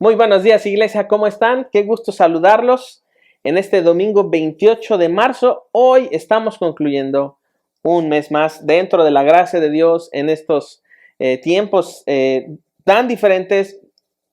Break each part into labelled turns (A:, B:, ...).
A: Muy buenos días, iglesia, ¿cómo están? Qué gusto saludarlos en este domingo 28 de marzo. Hoy estamos concluyendo un mes más dentro de la gracia de Dios en estos tiempos tan diferentes,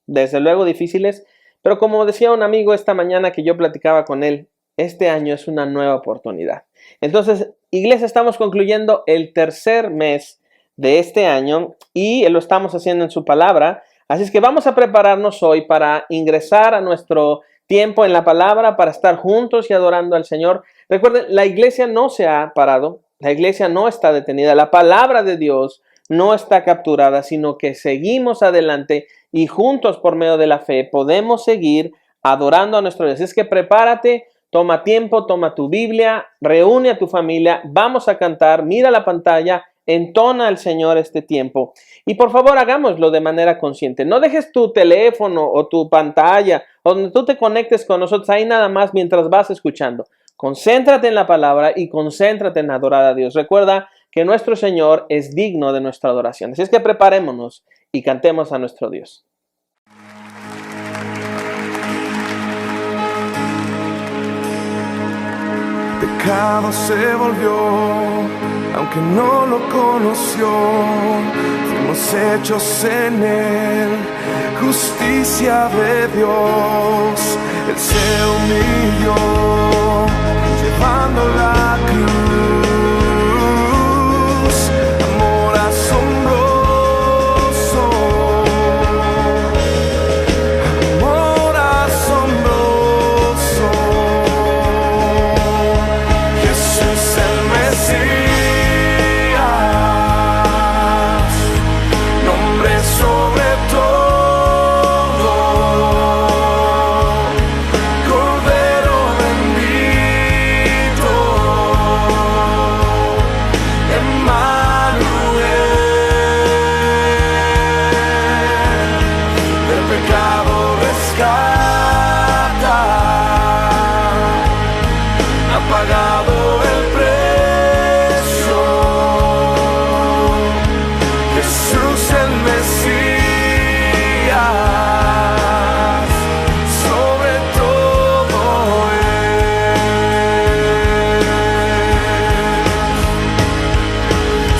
A: desde luego difíciles, pero como decía un amigo esta mañana que yo platicaba con él, este año es una nueva oportunidad. Entonces, iglesia, estamos concluyendo el tercer mes de este año y lo estamos haciendo en su palabra. Así es que vamos a prepararnos hoy para ingresar a nuestro tiempo en la palabra, para estar juntos y adorando al Señor. Recuerden, la iglesia no se ha parado, la iglesia no está detenida, la palabra de Dios no está capturada, sino que seguimos adelante y juntos por medio de la fe podemos seguir adorando a nuestro Dios. Así es que prepárate, toma tiempo, toma tu Biblia, reúne a tu familia, vamos a cantar, mira la pantalla, entona al Señor este tiempo. Y por favor, hagámoslo de manera consciente. No dejes tu teléfono o tu pantalla o donde tú te conectes con nosotros ahí nada más mientras vas escuchando. Concéntrate en la palabra y concéntrate en adorar a Dios. Recuerda que nuestro Señor es digno de nuestra adoración. Así es que preparémonos y cantemos a nuestro Dios.
B: Pecado se volvió, aunque no lo conoció, fuimos hechos en él, justicia de Dios. Él se humilló, llevando la cruz, amor asombroso, amor asombroso. Jesús el Mesías, nombre sobre todo, Cordero bendito, Emmanuel, del pecado rescata, ha pagado el precio. Jesús el Mesías, sobre todo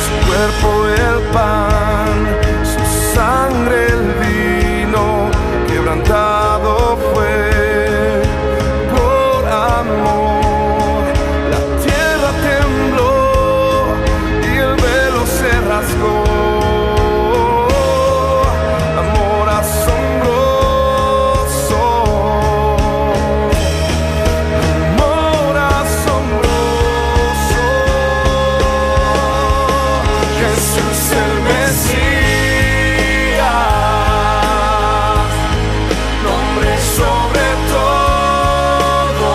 B: su cuerpo el pan, su sangre el vino, quebrantado fue por amor. La tierra tembló y el velo se rasgó. Amor asombroso, amor asombroso. Jesús el Mesías, nombre sobre todo,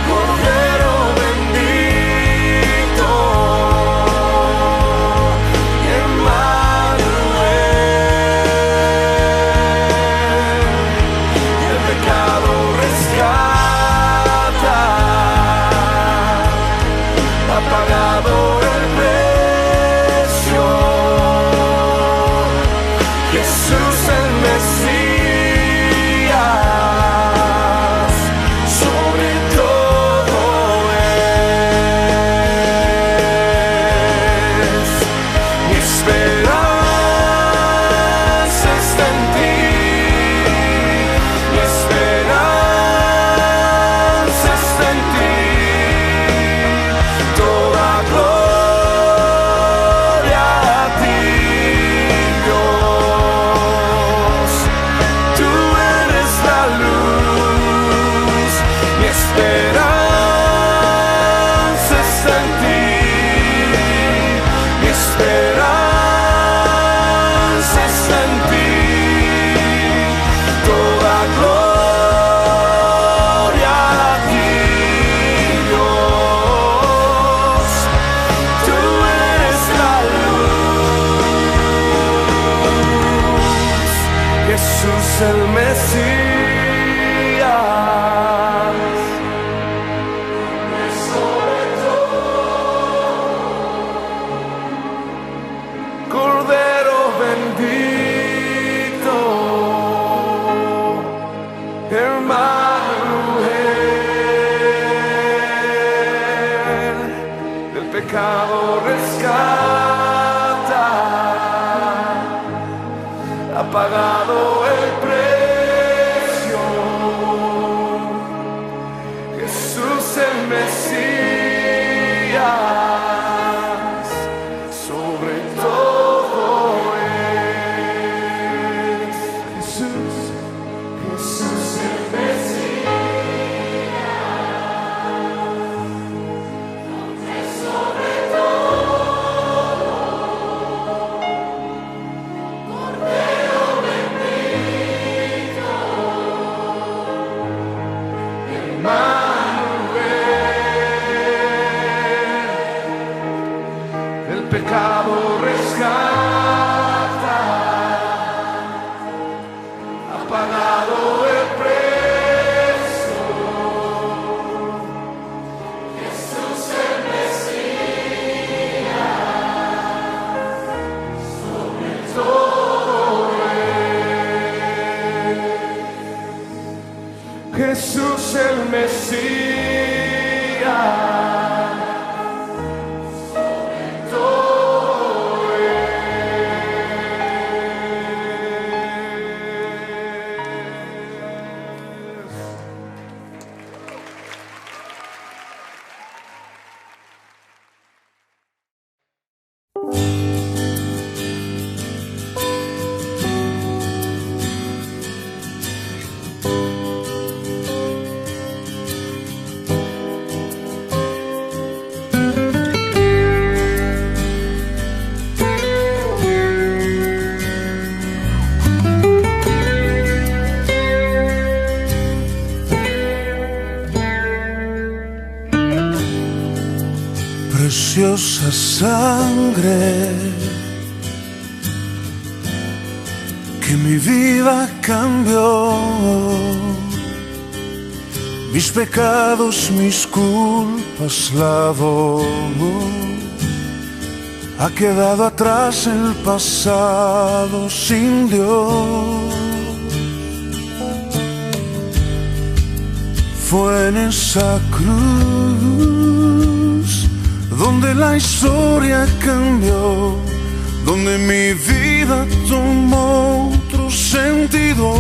B: Cordero bendito, Emmanuel, el pecado rescata, ha pagado el precio. Jesús el Mesías, sobre todo es. Mi esperanza está en ti, mi esperanza está en ti. Toda gloria a ti, Dios. Tú eres la luz, mi esperanza está en ti, mi esperanza está en ti. Toda gloria a ti, Dios. Tú eres la luz, Jesús el Mesías. Sobre todo, Cordero bendito, pecado rescata, ha pagado el precio. Jesús el Mesías, sobre todo es Jesús, Jesús el Mesías. El pecado rescata, ha pagado el precio. Jesús el Mesías, sobre todo es Jesús el Mesías.
C: Preciosa sangre que mi vida cambió, mis pecados, mis culpas lavó, ha quedado atrás el pasado sin Dios. Fue en esa cruz donde la historia cambió, donde mi vida tomó otro sentido,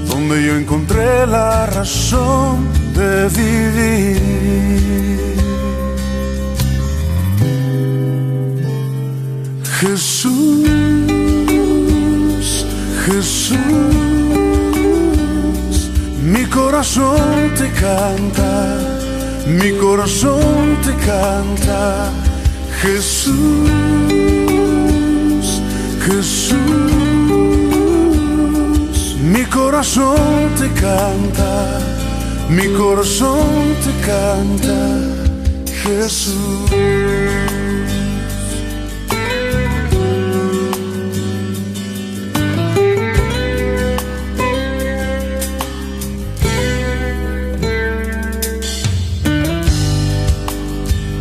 C: donde yo encontré la razón de vivir. Jesús, Jesús, mi corazón te canta. Mi corazón te canta, Jesús, Jesús. Mi corazón te canta, mi corazón te canta, Jesús.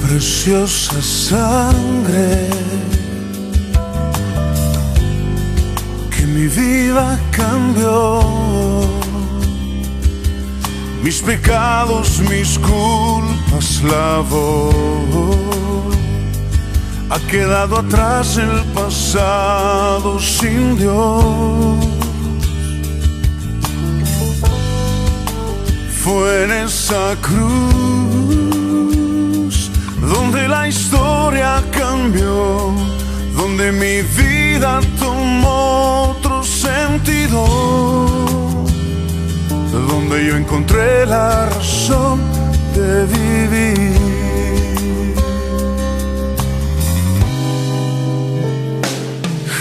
C: Preciosa sangre que mi vida cambió, mis pecados, mis culpas lavó, ha quedado atrás el pasado sin Dios. Fue en esa cruz donde la historia cambió, donde mi vida tomó otro sentido, donde yo encontré la razón de vivir.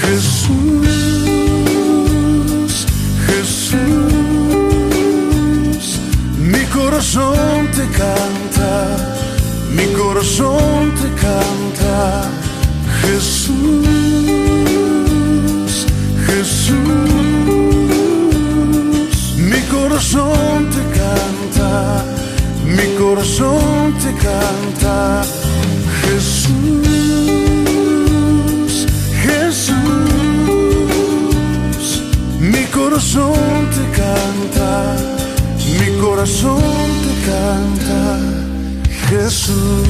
C: Jesús, Jesús, mi corazón te canta. Mi corazón te canta, Jesús, Jesús. Mi corazón te canta, mi corazón te canta, Jesús, Jesús. Mi corazón te canta, mi corazón te canta, Jesús.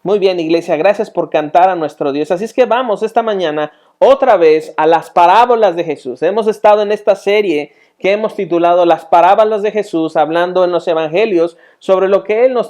A: Muy bien, iglesia, gracias por cantar a nuestro Dios. Así es que vamos esta mañana otra vez a las parábolas de Jesús. Hemos estado en esta serie que hemos titulado Las parábolas de Jesús, hablando en los evangelios sobre lo que Él nos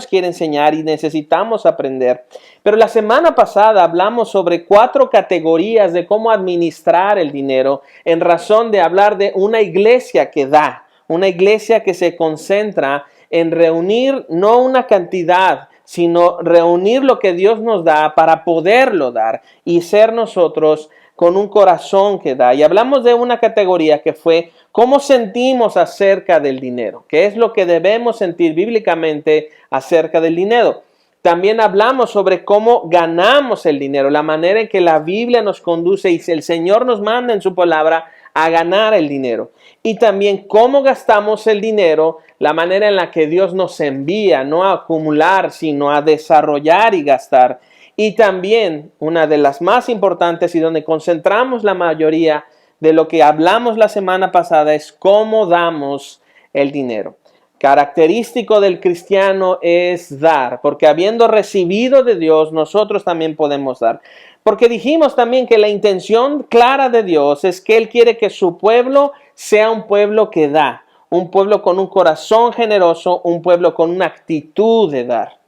A: quiere enseñar y necesitamos aprender. Pero la semana pasada hablamos sobre 4 categorías de cómo administrar el dinero en razón de hablar de una iglesia que da, una iglesia que se concentra en reunir no una cantidad, sino reunir lo que Dios nos da para poderlo dar y ser nosotros con un corazón que da. Y hablamos de una categoría que fue cómo sentimos acerca del dinero, qué es lo que debemos sentir bíblicamente acerca del dinero. También hablamos sobre cómo ganamos el dinero, la manera en que la Biblia nos conduce y el Señor nos manda en su palabra a ganar el dinero. Y también cómo gastamos el dinero, la manera en la que Dios nos envía, no a acumular, sino a desarrollar y gastar. Y también una de las más importantes y donde concentramos la mayoría de lo que hablamos la semana pasada es cómo damos el dinero. Característico del cristiano es dar, porque habiendo recibido de Dios, nosotros también podemos dar. Porque dijimos también que la intención clara de Dios es que Él quiere que su pueblo sea un pueblo que da, un pueblo con un corazón generoso, un pueblo con una actitud de dar.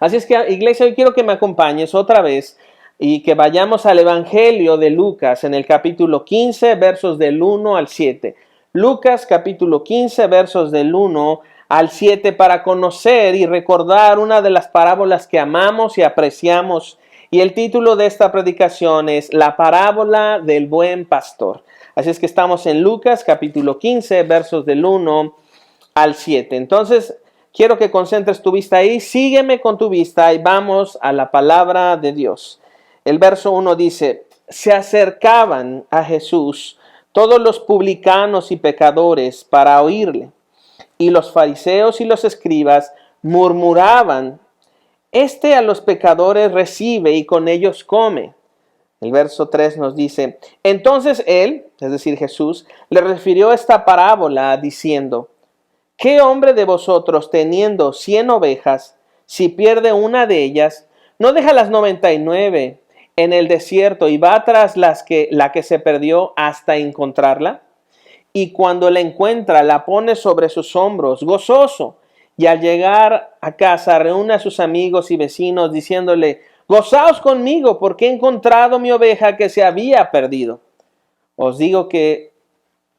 A: Así es que, iglesia, hoy quiero que me acompañes otra vez y que vayamos al Evangelio de Lucas en el capítulo 15, versos del 1 al 7. Lucas capítulo 15, versos del 1 al 7, para conocer y recordar una de las parábolas que amamos y apreciamos. Y el título de esta predicación es La parábola del buen pastor. Así es que estamos en Lucas capítulo 15, versos del 1 al 7. Entonces, quiero que concentres tu vista ahí, sígueme con tu vista y vamos a la palabra de Dios. El verso 1 dice, se acercaban a Jesús todos los publicanos y pecadores para oírle, y los fariseos y los escribas murmuraban, este a los pecadores recibe y con ellos come. El verso 3 nos dice, entonces él, es decir Jesús, le refirió esta parábola diciendo, ¿qué hombre de vosotros teniendo 100 ovejas, si pierde una de ellas, no deja las 99 en el desierto y va tras la que se perdió hasta encontrarla? Y cuando la encuentra, la pone sobre sus hombros, gozoso, y al llegar a casa reúne a sus amigos y vecinos diciéndole, gozaos conmigo porque he encontrado mi oveja que se había perdido. Os digo que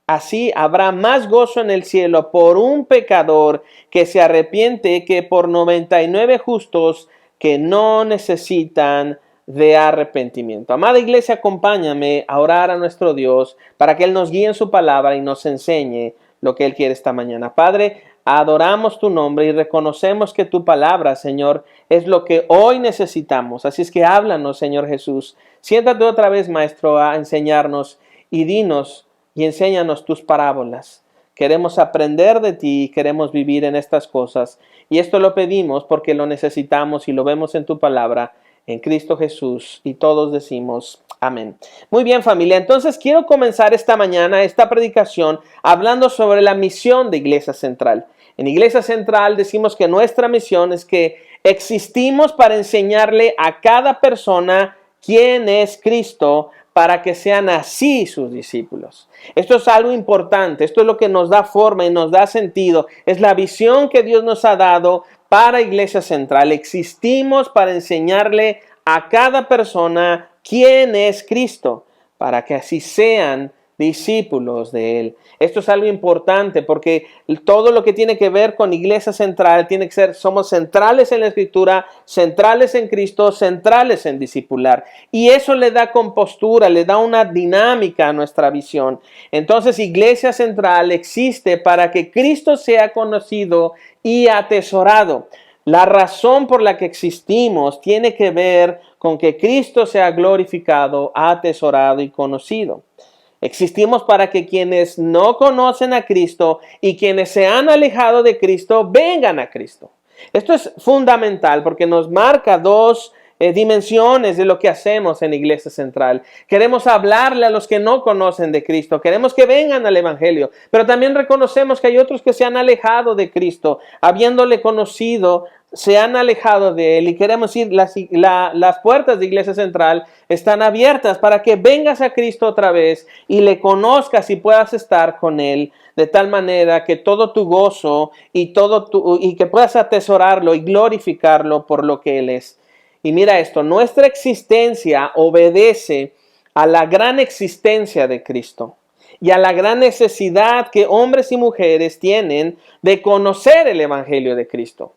A: así habrá más gozo en el cielo por un pecador que se arrepiente que por 99 justos que no necesitan de arrepentimiento. Amada iglesia, acompáñame a orar a nuestro Dios para que Él nos guíe en su palabra y nos enseñe lo que Él quiere esta mañana. Padre, adoramos tu nombre y reconocemos que tu palabra, Señor, es lo que hoy necesitamos. Así es que háblanos, Señor Jesús. Siéntate otra vez, Maestro, a enseñarnos y dinos y enséñanos tus parábolas. Queremos aprender de ti y queremos vivir en estas cosas. Y esto lo pedimos porque lo necesitamos y lo vemos en tu palabra, en Cristo Jesús. Y todos decimos amén. Muy bien, familia. Entonces quiero comenzar esta mañana esta predicación hablando sobre la misión de Iglesia Central. En Iglesia Central decimos que nuestra misión es que existimos para enseñarle a cada persona quién es Cristo, para que sean así sus discípulos. Esto es algo importante, esto es lo que nos da forma y nos da sentido. Es la visión que Dios nos ha dado para Iglesia Central. Existimos para enseñarle a cada persona quién es Cristo, para que así sean discípulos de Él. Esto es algo importante porque todo lo que tiene que ver con Iglesia Central tiene que ser, somos centrales en la Escritura, centrales en Cristo, centrales en discipular. Y eso le da compostura, le da una dinámica a nuestra visión. Entonces, Iglesia Central existe para que Cristo sea conocido y atesorado. La razón por la que existimos tiene que ver con que Cristo sea glorificado, atesorado y conocido. Existimos para que quienes no conocen a Cristo y quienes se han alejado de Cristo vengan a Cristo. Esto es fundamental porque nos marca dos dimensiones de lo que hacemos en Iglesia Central. Queremos hablarle a los que no conocen de Cristo, queremos que vengan al Evangelio, pero también reconocemos que hay otros que se han alejado de Cristo, habiéndole conocido, se han alejado de Él, y queremos decir, las puertas de Iglesia Central están abiertas para que vengas a Cristo otra vez y le conozcas y puedas estar con Él, de tal manera que todo tu gozo y que puedas atesorarlo y glorificarlo por lo que Él es. Y mira esto, nuestra existencia obedece a la gran existencia de Cristo y a la gran necesidad que hombres y mujeres tienen de conocer el Evangelio de Cristo.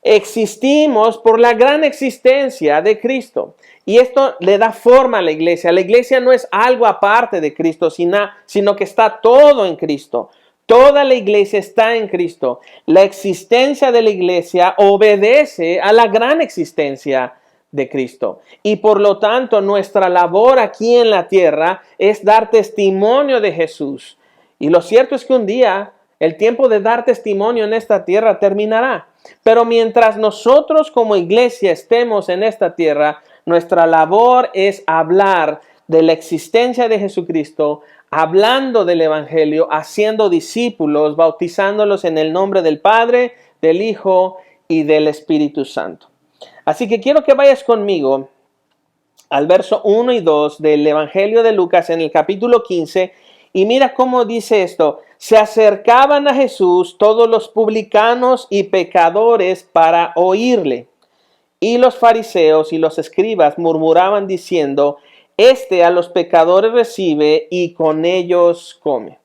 A: Existimos por la gran existencia de Cristo. Y esto le da forma a la iglesia. La iglesia no es algo aparte de Cristo, sino que está todo en Cristo. Toda la iglesia está en Cristo. La existencia de la iglesia obedece a la gran existencia de Cristo. Y por lo tanto, nuestra labor aquí en la tierra es dar testimonio de Jesús. Y lo cierto es que un día el tiempo de dar testimonio en esta tierra terminará. Pero mientras nosotros como iglesia estemos en esta tierra, nuestra labor es hablar de la existencia de Jesucristo, hablando del Evangelio, haciendo discípulos, bautizándolos en el nombre del Padre, del Hijo y del Espíritu Santo. Así que quiero que vayas conmigo al verso 1 y 2 del Evangelio de Lucas en el capítulo 15 y mira cómo dice esto. Se acercaban a Jesús todos los publicanos y pecadores para oírle. Y los fariseos y los escribas murmuraban diciendo: Este a los pecadores recibe y con ellos come.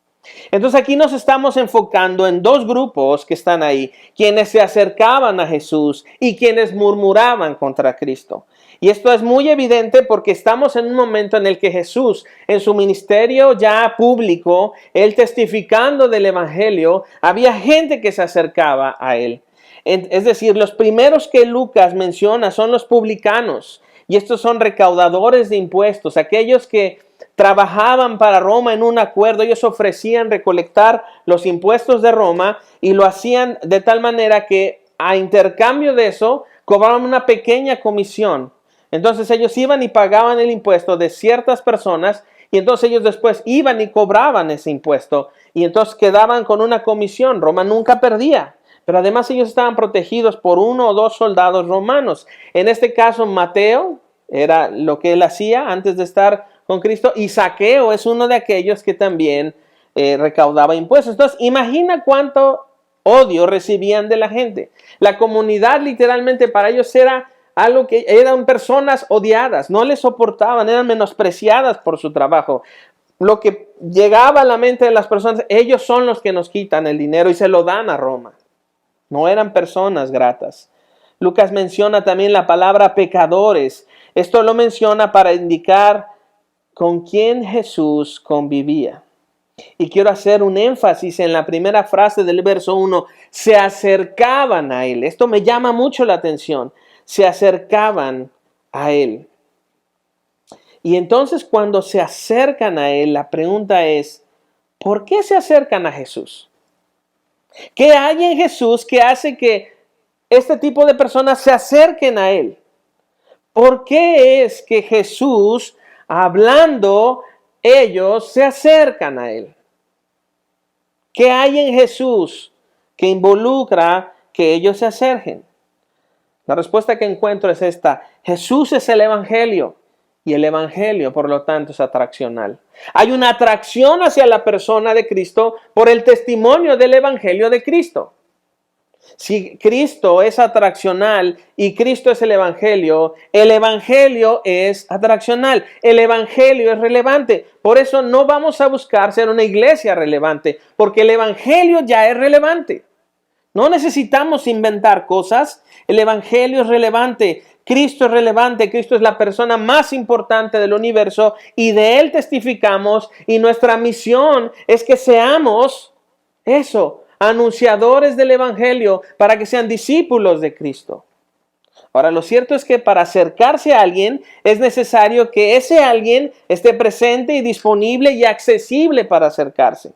A: Entonces aquí nos estamos enfocando en dos grupos que están ahí, quienes se acercaban a Jesús y quienes murmuraban contra Cristo. Y esto es muy evidente porque estamos en un momento en el que Jesús, en su ministerio ya público, él testificando del Evangelio, había gente que se acercaba a él. Es decir, los primeros que Lucas menciona son los publicanos. Y estos son recaudadores de impuestos, aquellos que trabajaban para Roma en un acuerdo. Ellos ofrecían recolectar los impuestos de Roma y lo hacían de tal manera que a intercambio de eso cobraban una pequeña comisión. Entonces ellos iban y pagaban el impuesto de ciertas personas y entonces ellos después iban y cobraban ese impuesto y entonces quedaban con una comisión. Roma nunca perdía. Pero además ellos estaban protegidos por 1 o 2 soldados romanos. En este caso, Mateo era lo que él hacía antes de estar con Cristo. Y Zaqueo es uno de aquellos que también recaudaba impuestos. Entonces, imagina cuánto odio recibían de la gente. La comunidad literalmente para ellos era algo que eran personas odiadas. No les soportaban, eran menospreciadas por su trabajo. Lo que llegaba a la mente de las personas, ellos son los que nos quitan el dinero y se lo dan a Roma. No eran personas gratas. Lucas menciona también la palabra pecadores. Esto lo menciona para indicar con quién Jesús convivía. Y quiero hacer un énfasis en la primera frase del verso 1. Se acercaban a Él. Esto me llama mucho la atención. Se acercaban a Él. Y entonces cuando se acercan a Él, la pregunta es, ¿por qué se acercan a Jesús? ¿Qué hay en Jesús que hace que este tipo de personas se acerquen a Él? ¿Por qué es que Jesús, hablando, ellos se acercan a Él? ¿Qué hay en Jesús que involucra que ellos se acerquen? La respuesta que encuentro es esta. Jesús es el Evangelio. Y el Evangelio, por lo tanto, es atraccional. Hay una atracción hacia la persona de Cristo por el testimonio del Evangelio de Cristo. Si Cristo es atraccional y Cristo es el Evangelio es atraccional. El Evangelio es relevante. Por eso no vamos a buscar ser una iglesia relevante, porque el Evangelio ya es relevante. No necesitamos inventar cosas. El Evangelio es relevante. Cristo es relevante. Cristo es la persona más importante del universo y de Él testificamos. Y nuestra misión es que seamos eso, anunciadores del Evangelio para que sean discípulos de Cristo. Ahora, lo cierto es que para acercarse a alguien es necesario que ese alguien esté presente y disponible y accesible para acercarse.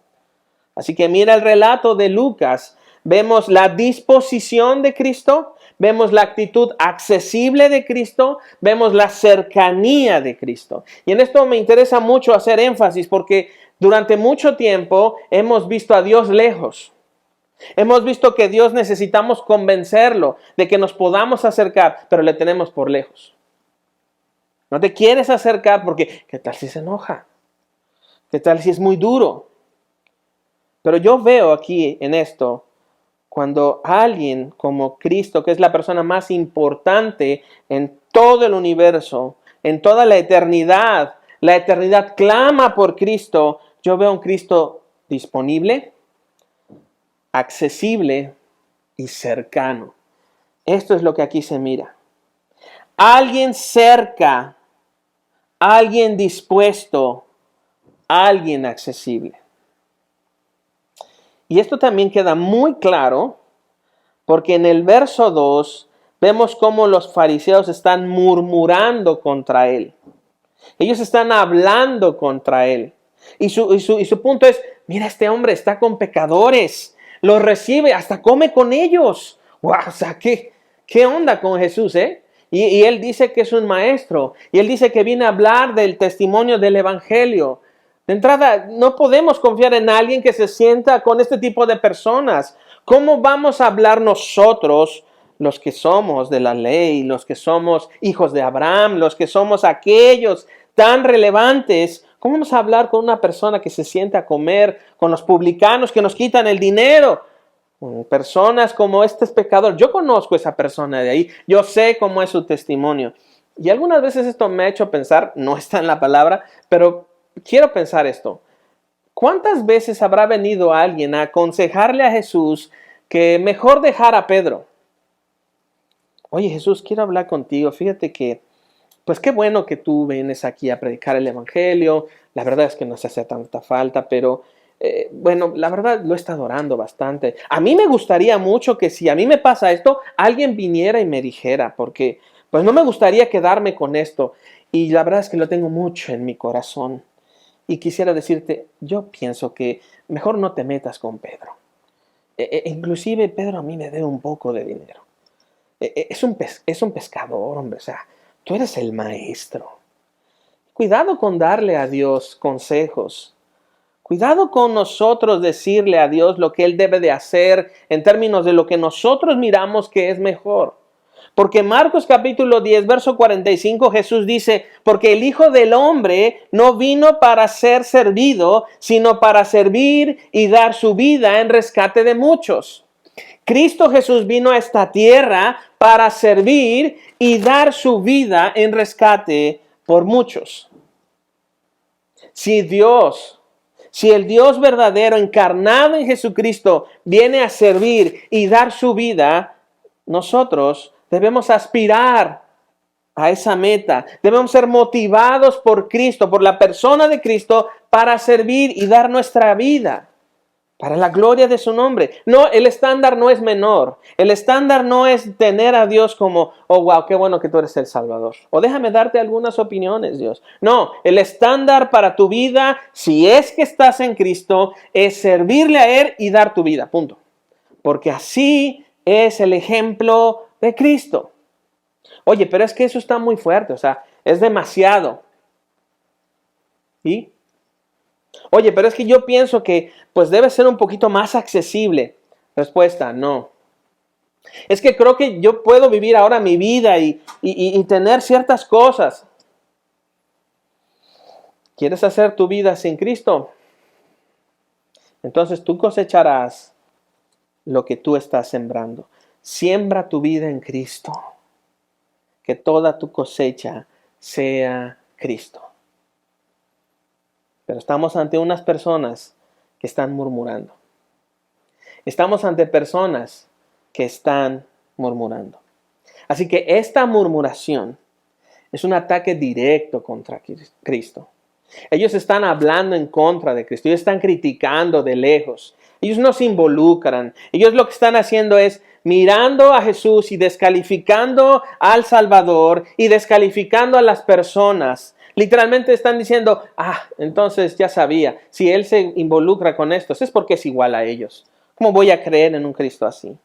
A: Así que mira el relato de Lucas. Vemos la disposición de Cristo, vemos la actitud accesible de Cristo, vemos la cercanía de Cristo. Y en esto me interesa mucho hacer énfasis porque durante mucho tiempo hemos visto a Dios lejos. Hemos visto que Dios necesitamos convencerlo de que nos podamos acercar, pero le tenemos por lejos. No te quieres acercar porque, ¿qué tal si se enoja? ¿Qué tal si es muy duro? Pero yo veo aquí en esto, cuando alguien como Cristo, que es la persona más importante en todo el universo, en toda la eternidad clama por Cristo, yo veo un Cristo disponible, accesible y cercano. Esto es lo que aquí se mira. Alguien cerca, alguien dispuesto, alguien accesible. Y esto también queda muy claro porque en el verso 2 vemos cómo los fariseos están murmurando contra él. Ellos están hablando contra él. Y su punto es, mira, este hombre está con pecadores, los recibe, hasta come con ellos. Wow, o sea, ¿qué onda con Jesús, eh? Y él dice que es un maestro. Y él dice que viene a hablar del testimonio del evangelio. De entrada, no podemos confiar en alguien que se sienta con este tipo de personas. ¿Cómo vamos a hablar nosotros, los que somos de la ley, los que somos hijos de Abraham, los que somos aquellos tan relevantes? ¿Cómo vamos a hablar con una persona que se sienta a comer con los publicanos que nos quitan el dinero? Personas como este es pecador. Yo conozco a esa persona de ahí. Yo sé cómo es su testimonio. Y algunas veces esto me ha hecho pensar, no está en la palabra, pero quiero pensar esto. ¿Cuántas veces habrá venido alguien a aconsejarle a Jesús que mejor dejara a Pedro? Oye, Jesús, quiero hablar contigo. Fíjate que, pues qué bueno que tú vienes aquí a predicar el evangelio. La verdad es que no se hace tanta falta, pero bueno, la verdad lo he estado orando bastante. A mí me gustaría mucho que si a mí me pasa esto, alguien viniera y me dijera, porque pues no me gustaría quedarme con esto. Y la verdad es que lo tengo mucho en mi corazón. Y quisiera decirte, yo pienso que mejor no te metas con Pedro. Inclusive Pedro a mí me debe un poco de dinero. Es un pescador, hombre. O sea, tú eres el maestro. Cuidado con darle a Dios consejos. Cuidado con nosotros decirle a Dios lo que Él debe de hacer en términos de lo que nosotros miramos que es mejor. Porque Marcos capítulo 10, verso 45, Jesús dice, porque el Hijo del Hombre no vino para ser servido, sino para servir y dar su vida en rescate de muchos. Cristo Jesús vino a esta tierra para servir y dar su vida en rescate por muchos. Si el Dios verdadero encarnado en Jesucristo viene a servir y dar su vida, nosotros debemos aspirar a esa meta. Debemos ser motivados por Cristo, por la persona de Cristo, para servir y dar nuestra vida para la gloria de su nombre. No, el estándar no es menor. El estándar no es tener a Dios como, oh, wow, qué bueno que tú eres el Salvador. O déjame darte algunas opiniones, Dios. No, el estándar para tu vida, si es que estás en Cristo, es servirle a Él y dar tu vida. Punto. Porque así es el ejemplo de Cristo. Oye, pero es que eso está muy fuerte, o sea, es demasiado. ¿Y? Oye, pero es que yo pienso que pues debe ser un poquito más accesible. Respuesta, no. Es que creo que yo puedo vivir ahora mi vida y tener ciertas cosas. ¿Quieres hacer tu vida sin Cristo? Entonces tú cosecharás lo que tú estás sembrando. Siembra tu vida en Cristo. Que toda tu cosecha sea Cristo. Pero estamos ante unas personas que están murmurando. Estamos ante personas que están murmurando. Así que esta murmuración es un ataque directo contra Cristo. Ellos están hablando en contra de Cristo. Ellos están criticando de lejos. Ellos no se involucran. Ellos lo que están haciendo es mirando a Jesús y descalificando al Salvador y descalificando a las personas. Literalmente están diciendo, entonces ya sabía, si Él se involucra con estos es porque es igual a ellos. ¿Cómo voy a creer en un Cristo así?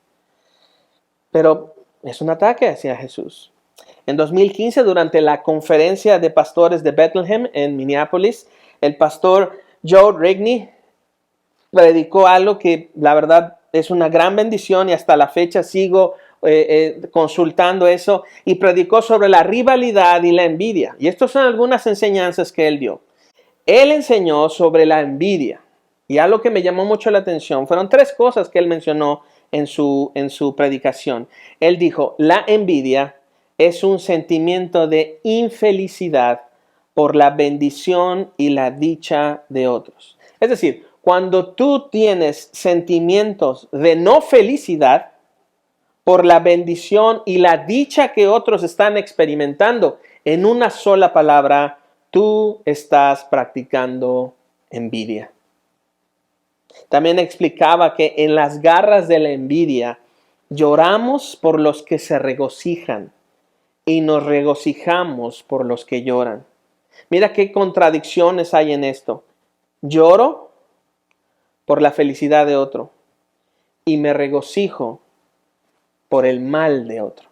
A: Pero es un ataque hacia Jesús. En 2015, durante la conferencia de pastores de Bethlehem en Minneapolis, el pastor Joe Rigney predicó algo que la verdad es una gran bendición y hasta la fecha sigo consultando eso, y predicó sobre la rivalidad y la envidia. Y estas son algunas enseñanzas que él dio. Él enseñó sobre la envidia, y algo que me llamó mucho la atención fueron 3 cosas que él mencionó en su predicación. Él dijo, la envidia es un sentimiento de infelicidad por la bendición y la dicha de otros. Es decir, cuando tú tienes sentimientos de no felicidad por la bendición y la dicha que otros están experimentando, en una sola palabra, tú estás practicando envidia. También explicaba que en las garras de la envidia lloramos por los que se regocijan y nos regocijamos por los que lloran. Mira qué contradicciones hay en esto. Lloro por la felicidad de otro y me regocijo por el mal de otro.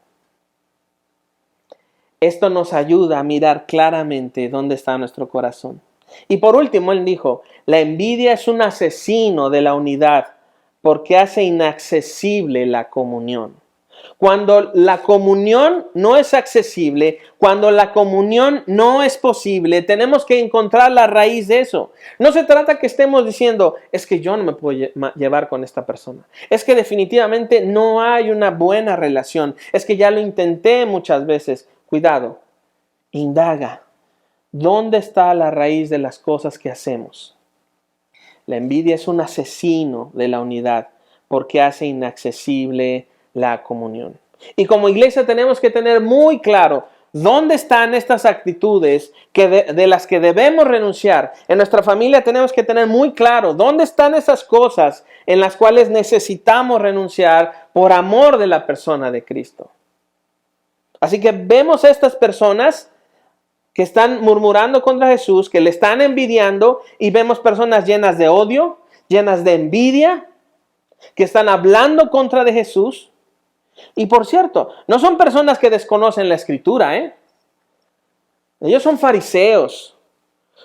A: Esto nos ayuda a mirar claramente dónde está nuestro corazón. Y por último, él dijo, la envidia es un asesino de la unidad porque hace inaccesible la comunión. Cuando la comunión no es accesible, cuando la comunión no es posible, tenemos que encontrar la raíz de eso. No se trata que estemos diciendo, es que yo no me puedo llevar con esta persona. Es que definitivamente no hay una buena relación. Es que ya lo intenté muchas veces. Cuidado, indaga. ¿Dónde está la raíz de las cosas que hacemos? La envidia es un asesino de la unidad porque hace inaccesible la comunión. Y como iglesia tenemos que tener muy claro dónde están estas actitudes de las que debemos renunciar. En nuestra familia tenemos que tener muy claro dónde están esas cosas en las cuales necesitamos renunciar por amor de la persona de Cristo. Así que vemos a estas personas que están murmurando contra Jesús, que le están envidiando, y vemos personas llenas de odio, llenas de envidia, que están hablando contra de Jesús. Y por cierto, no son personas que desconocen la Escritura, Ellos son fariseos,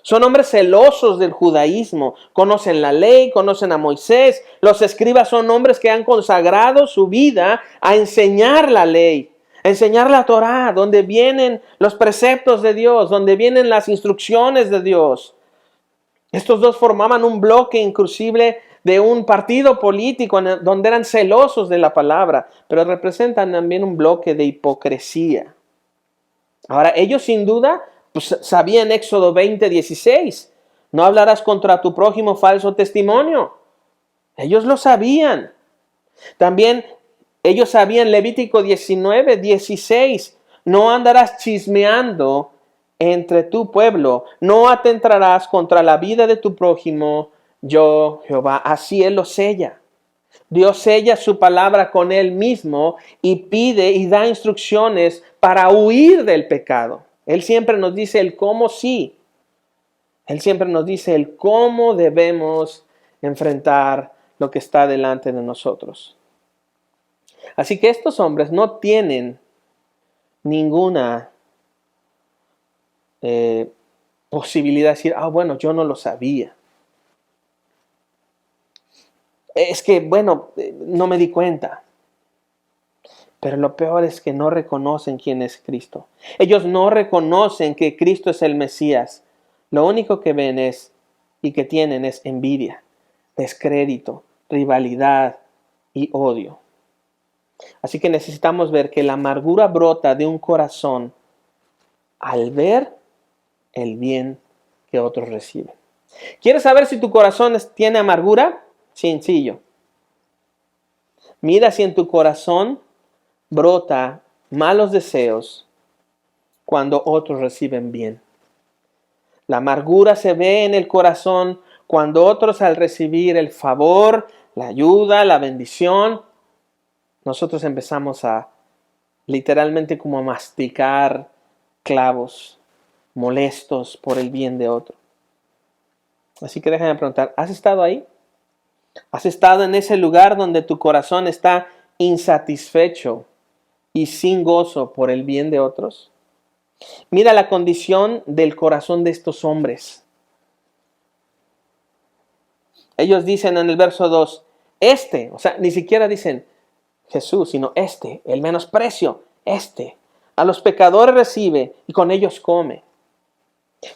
A: son hombres celosos del judaísmo, conocen la ley, conocen a Moisés. Los escribas son hombres que han consagrado su vida a enseñar la ley, a enseñar la Torá, donde vienen los preceptos de Dios, donde vienen las instrucciones de Dios. Estos dos formaban un bloque inclusive de un partido político donde eran celosos de la palabra, pero representan también un bloque de hipocresía. Ahora, ellos sin duda pues, sabían Éxodo 20:16, no hablarás contra tu prójimo falso testimonio. Ellos lo sabían. También ellos sabían Levítico 19:16, no andarás chismeando entre tu pueblo, no atentarás contra la vida de tu prójimo, yo Jehová. Así Él lo sella. Dios sella su palabra con Él mismo y pide y da instrucciones para huir del pecado. Él siempre nos dice el cómo sí. Él siempre nos dice el cómo debemos enfrentar lo que está delante de nosotros. Así que estos hombres no tienen ninguna posibilidad de decir, bueno, yo no lo sabía. Es que, bueno, no me di cuenta. Pero lo peor es que no reconocen quién es Cristo. Ellos no reconocen que Cristo es el Mesías. Lo único que ven y que tienen es envidia, descrédito, rivalidad y odio. Así que necesitamos ver que la amargura brota de un corazón al ver el bien que otros reciben. ¿Quieres saber si tu corazón tiene amargura? Sencillo. Mira si en tu corazón brota malos deseos cuando otros reciben bien. La amargura se ve en el corazón cuando otros al recibir el favor, la ayuda, la bendición, nosotros empezamos a literalmente como a masticar clavos, molestos por el bien de otro. Así que déjame preguntar, ¿has estado ahí? ¿Has estado en ese lugar donde tu corazón está insatisfecho y sin gozo por el bien de otros? Mira la condición del corazón de estos hombres. Ellos dicen en el verso 2, o sea, ni siquiera dicen Jesús, sino el menosprecio, a los pecadores recibe y con ellos come.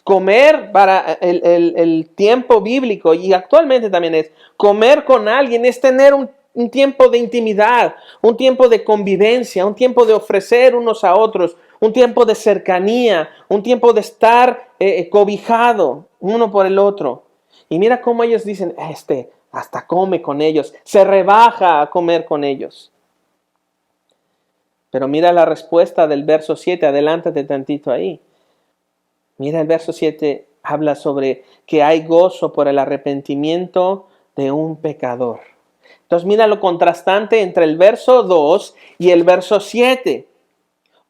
A: Comer para el tiempo bíblico y actualmente también es comer con alguien, es tener un tiempo de intimidad, un tiempo de convivencia, un tiempo de ofrecer unos a otros, un tiempo de cercanía, un tiempo de estar cobijado uno por el otro. Y mira cómo ellos dicen, hasta come con ellos, se rebaja a comer con ellos. Pero mira la respuesta del verso 7, adelántate tantito ahí. Mira el verso 7, habla sobre que hay gozo por el arrepentimiento de un pecador. Entonces mira lo contrastante entre el verso 2 y el verso 7.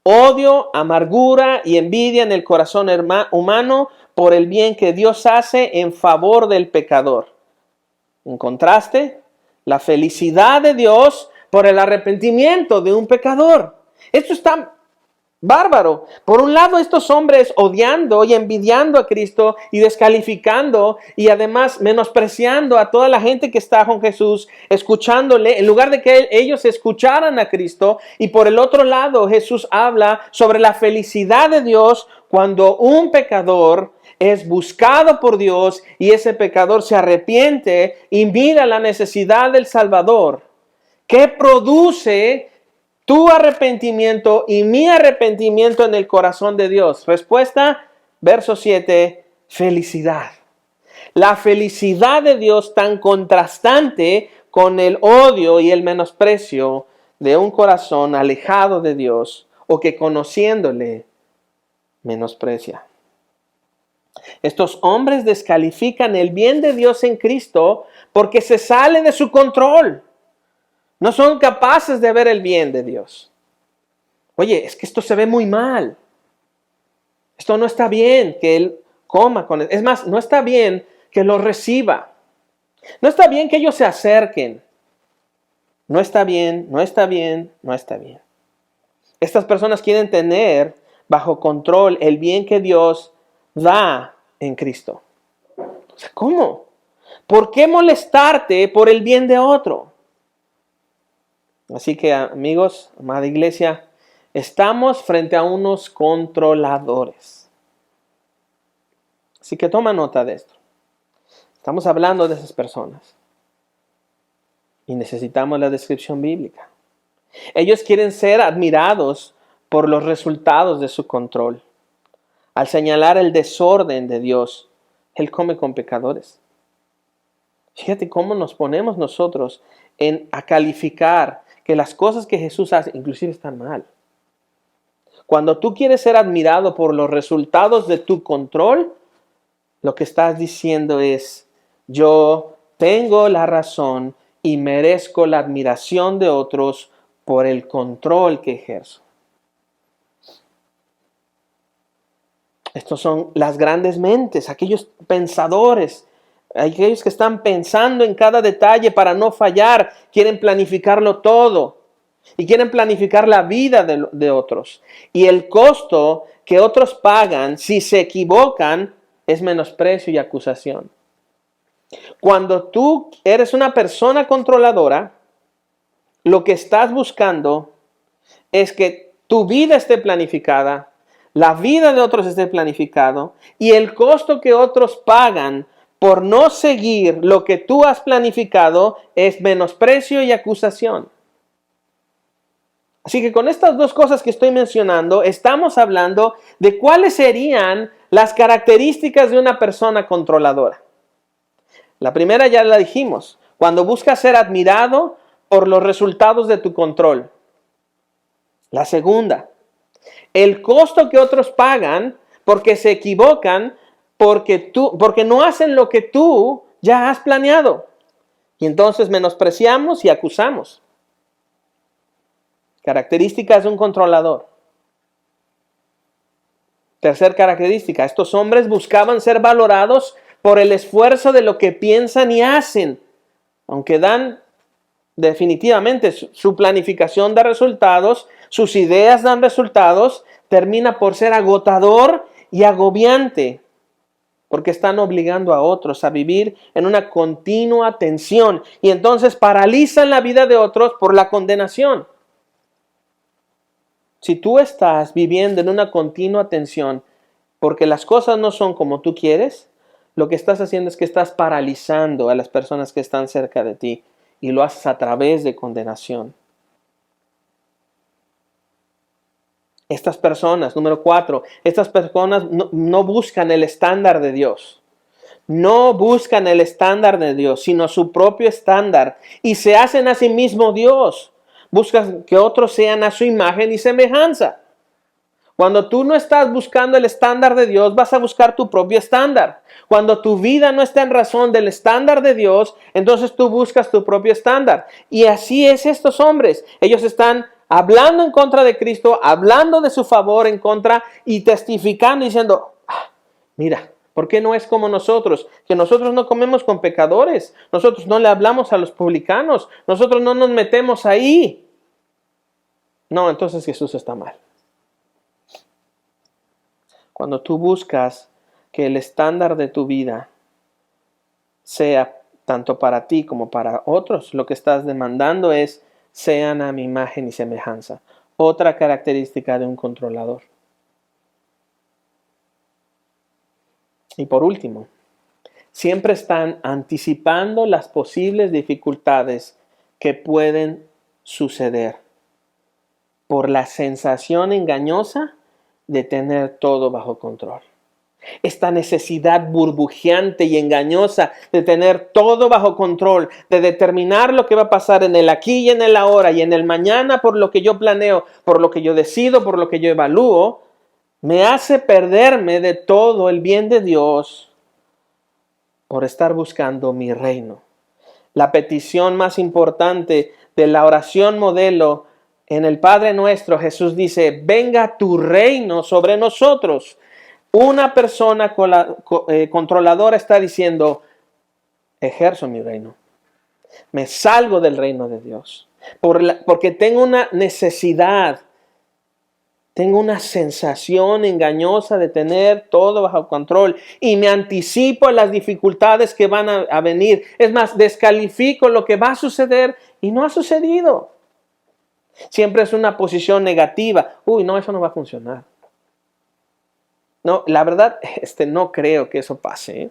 A: Odio, amargura y envidia en el corazón humano por el bien que Dios hace en favor del pecador. En contraste, la felicidad de Dios por el arrepentimiento de un pecador. Esto está bárbaro. Por un lado, estos hombres odiando y envidiando a Cristo y descalificando y además menospreciando a toda la gente que está con Jesús, escuchándole, en lugar de que ellos escucharan a Cristo. Y por el otro lado, Jesús habla sobre la felicidad de Dios cuando un pecador es buscado por Dios y ese pecador se arrepiente y mira la necesidad del Salvador. ¿Qué produce tu arrepentimiento y mi arrepentimiento en el corazón de Dios? Respuesta, verso 7, felicidad. La felicidad de Dios tan contrastante con el odio y el menosprecio de un corazón alejado de Dios o que conociéndole menosprecia. Estos hombres descalifican el bien de Dios en Cristo porque se sale de su control. No son capaces de ver el bien de Dios. Oye, es que esto se ve muy mal. Esto no está bien que Él coma con él. Es más, no está bien que lo reciba. No está bien que ellos se acerquen. No está bien, no está bien, no está bien. Estas personas quieren tener bajo control el bien que Dios da en Cristo. O sea, ¿cómo? ¿Por qué molestarte por el bien de otro? Así que, amigos, amada iglesia, estamos frente a unos controladores. Así que toma nota de esto. Estamos hablando de esas personas. Y necesitamos la descripción bíblica. Ellos quieren ser admirados por los resultados de su control. Al señalar el desorden de Dios, Él come con pecadores. Fíjate cómo nos ponemos nosotros a calificar que las cosas que Jesús hace inclusive están mal. Cuando tú quieres ser admirado por los resultados de tu control, lo que estás diciendo es, yo tengo la razón y merezco la admiración de otros por el control que ejerzo. Estos son las grandes mentes, aquellos pensadores, aquellos que están pensando en cada detalle para no fallar, quieren planificarlo todo y quieren planificar la vida de otros. Y el costo que otros pagan si se equivocan es menosprecio y acusación. Cuando tú eres una persona controladora, lo que estás buscando es que tu vida esté planificada, la vida de otros esté planificado y el costo que otros pagan por no seguir lo que tú has planificado es menosprecio y acusación. Así que con estas dos cosas que estoy mencionando, estamos hablando de cuáles serían las características de una persona controladora. La primera ya la dijimos, cuando buscas ser admirado por los resultados de tu control. La segunda, el costo que otros pagan porque se equivocan, porque no hacen lo que tú ya has planeado. Y entonces menospreciamos y acusamos. Características de un controlador. Tercer característica, estos hombres buscaban ser valorados por el esfuerzo de lo que piensan y hacen. Aunque dan definitivamente su planificación da resultados, sus ideas dan resultados, termina por ser agotador y agobiante, porque están obligando a otros a vivir en una continua tensión y entonces paralizan la vida de otros por la condenación. Si tú estás viviendo en una continua tensión porque las cosas no son como tú quieres, lo que estás haciendo es que estás paralizando a las personas que están cerca de ti y lo haces a través de condenación. Estas personas, número 4, estas personas no buscan el estándar de Dios. No buscan el estándar de Dios, sino su propio estándar. Y se hacen a sí mismo Dios. Buscan que otros sean a su imagen y semejanza. Cuando tú no estás buscando el estándar de Dios, vas a buscar tu propio estándar. Cuando tu vida no está en razón del estándar de Dios, entonces tú buscas tu propio estándar. Y así es estos hombres. Ellos están hablando en contra de Cristo, hablando de su favor en contra y testificando diciendo, mira, ¿por qué no es como nosotros? Que nosotros no comemos con pecadores, nosotros no le hablamos a los publicanos, nosotros no nos metemos ahí. No, entonces Jesús está mal. Cuando tú buscas que el estándar de tu vida sea tanto para ti como para otros, lo que estás demandando es sean a mi imagen y semejanza. Otra característica de un controlador. Y por último, siempre están anticipando las posibles dificultades que pueden suceder por la sensación engañosa de tener todo bajo control. Esta necesidad burbujeante y engañosa de tener todo bajo control, de determinar lo que va a pasar en el aquí y en el ahora y en el mañana por lo que yo planeo, por lo que yo decido, por lo que yo evalúo, me hace perderme de todo el bien de Dios por estar buscando mi reino. La petición más importante de la oración modelo en el Padre Nuestro, Jesús dice, venga tu reino sobre nosotros. Una persona controladora está diciendo, ejerzo mi reino. Me salgo del reino de Dios. Porque tengo una necesidad. Tengo una sensación engañosa de tener todo bajo control. Y me anticipo a las dificultades que van a venir. Es más, descalifico lo que va a suceder y no ha sucedido. Siempre es una posición negativa. Uy, no, eso no va a funcionar. No, la verdad, no creo que eso pase, ¿eh?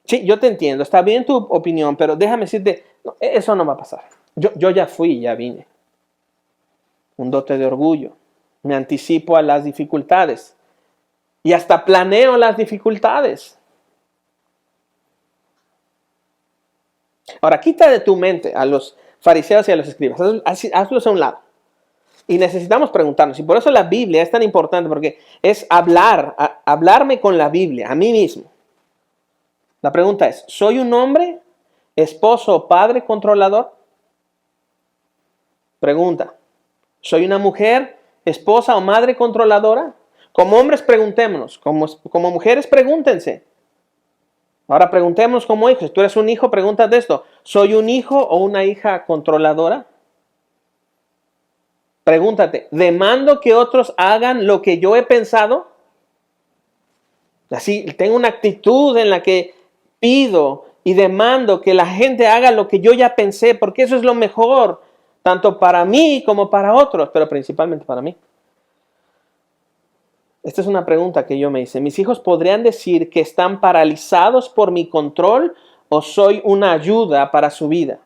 A: Sí, yo te entiendo, está bien tu opinión, pero déjame decirte, no, eso no va a pasar. Yo ya fui, ya vine. Un dote de orgullo. Me anticipo a las dificultades. Y hasta planeo las dificultades. Ahora, quita de tu mente a los fariseos y a los escribas. Hazlos a un lado. Y necesitamos preguntarnos, y por eso la Biblia es tan importante, porque es hablarme con la Biblia, a mí mismo. La pregunta es, ¿soy un hombre, esposo o padre controlador? Pregunta, ¿soy una mujer, esposa o madre controladora? Como hombres preguntémonos, como mujeres pregúntense. Ahora preguntémonos como hijos, si tú eres un hijo, pregúntate esto, ¿soy un hijo o una hija controladora? Pregúntate, ¿demando que otros hagan lo que yo he pensado? Así, tengo una actitud en la que pido y demando que la gente haga lo que yo ya pensé, porque eso es lo mejor, tanto para mí como para otros, pero principalmente para mí. Esta es una pregunta que yo me hice. ¿Mis hijos podrían decir que están paralizados por mi control o soy una ayuda para su vida?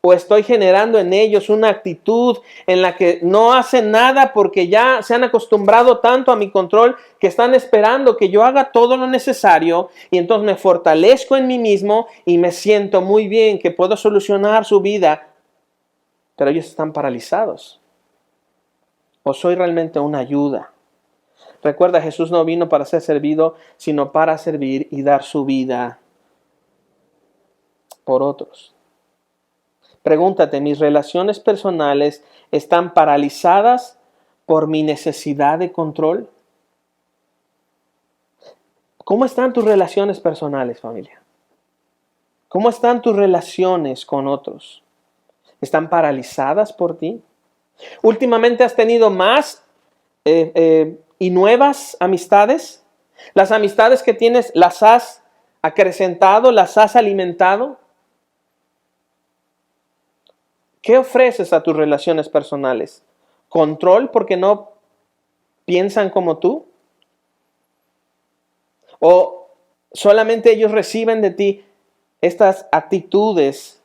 A: ¿O estoy generando en ellos una actitud en la que no hacen nada porque ya se han acostumbrado tanto a mi control que están esperando que yo haga todo lo necesario y entonces me fortalezco en mí mismo y me siento muy bien que puedo solucionar su vida, pero ellos están paralizados? ¿O soy realmente una ayuda? Recuerda, Jesús no vino para ser servido, sino para servir y dar su vida por otros. Pregúntate, ¿mis relaciones personales están paralizadas por mi necesidad de control? ¿Cómo están tus relaciones personales, familia? ¿Cómo están tus relaciones con otros? ¿Están paralizadas por ti? ¿Últimamente has tenido más y nuevas amistades? ¿Las amistades que tienes las has acrecentado, las has alimentado? ¿Qué ofreces a tus relaciones personales? ¿Control porque no piensan como tú? ¿O solamente ellos reciben de ti estas actitudes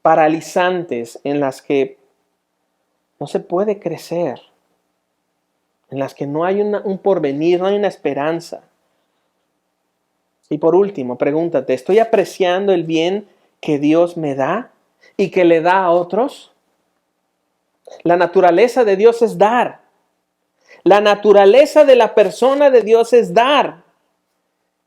A: paralizantes en las que no se puede crecer, en las que no hay un porvenir, no hay una esperanza? Y por último, pregúntate, ¿estoy apreciando el bien que Dios me da y que le da a otros? La naturaleza de Dios es dar. La naturaleza de la persona de Dios es dar.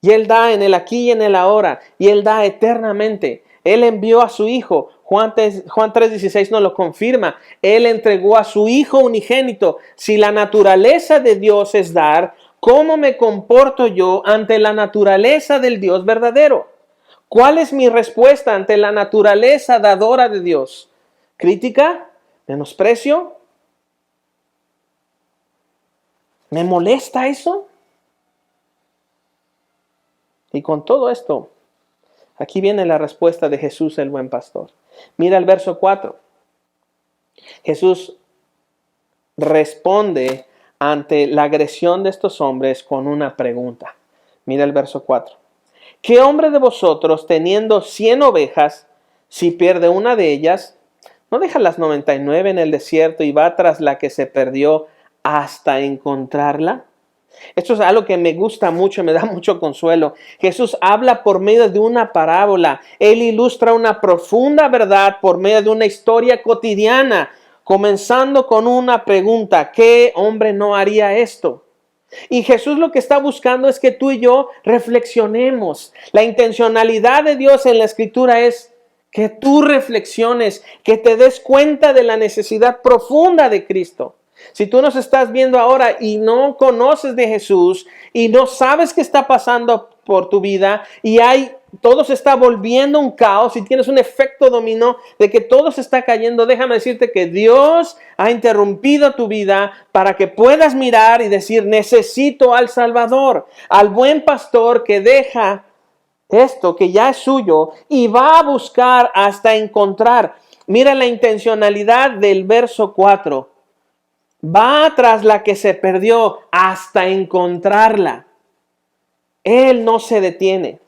A: Y Él da en el aquí y en el ahora. Y Él da eternamente. Él envió a su Hijo. Juan 3:16 nos lo confirma. Él entregó a su Hijo unigénito. Si la naturaleza de Dios es dar, ¿cómo me comporto yo ante la naturaleza del Dios verdadero? ¿Cuál es mi respuesta ante la naturaleza dadora de Dios? ¿Crítica? ¿Menosprecio? ¿Me molesta eso? Y con todo esto, aquí viene la respuesta de Jesús el buen pastor. Mira el verso 4. Jesús responde ante la agresión de estos hombres con una pregunta. Mira el verso 4. ¿Qué hombre de vosotros, teniendo 100 ovejas, si pierde una de ellas, no deja las 99 en el desierto y va tras la que se perdió hasta encontrarla? Esto es algo que me gusta mucho y me da mucho consuelo. Jesús habla por medio de una parábola. Él ilustra una profunda verdad por medio de una historia cotidiana, comenzando con una pregunta: ¿qué hombre no haría esto? Y Jesús lo que está buscando es que tú y yo reflexionemos. La intencionalidad de Dios en la Escritura es que tú reflexiones, que te des cuenta de la necesidad profunda de Cristo. Si tú nos estás viendo ahora y no conoces de Jesús y no sabes qué está pasando por tu vida y todo se está volviendo un caos y tienes un efecto dominó de que todo se está cayendo, déjame decirte que Dios ha interrumpido tu vida para que puedas mirar y decir: necesito al Salvador, al buen pastor que deja esto que ya es suyo y va a buscar hasta encontrar. Mira la intencionalidad del verso 4. Va tras la que se perdió hasta encontrarla. Él no se detiene.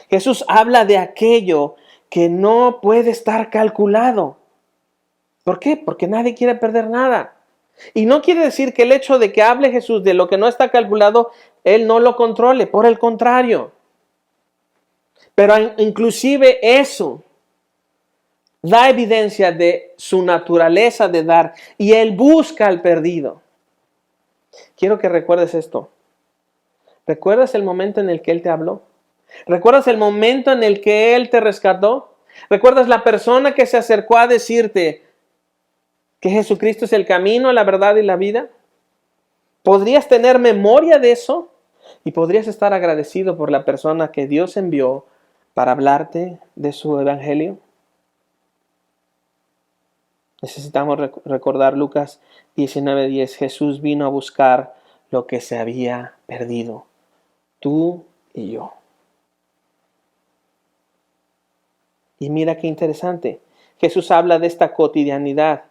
A: Jesús habla de aquello que no puede estar calculado. ¿Por qué? Porque nadie quiere perder nada. Y no quiere decir que el hecho de que hable Jesús de lo que no está calculado, Él no lo controle. Por el contrario. Pero inclusive eso da evidencia de su naturaleza de dar. Y Él busca al perdido. Quiero que recuerdes esto. ¿Recuerdas el momento en el que Él te habló? ¿Recuerdas el momento en el que Él te rescató? ¿Recuerdas la persona que se acercó a decirte que Jesucristo es el camino, la verdad y la vida? ¿Podrías tener memoria de eso? Y podrías estar agradecido por la persona que Dios envió para hablarte de su evangelio. Necesitamos recordar Lucas 19:10. Jesús vino a buscar lo que se había perdido. Tú y yo. Y mira qué interesante. Jesús habla de esta cotidianidad.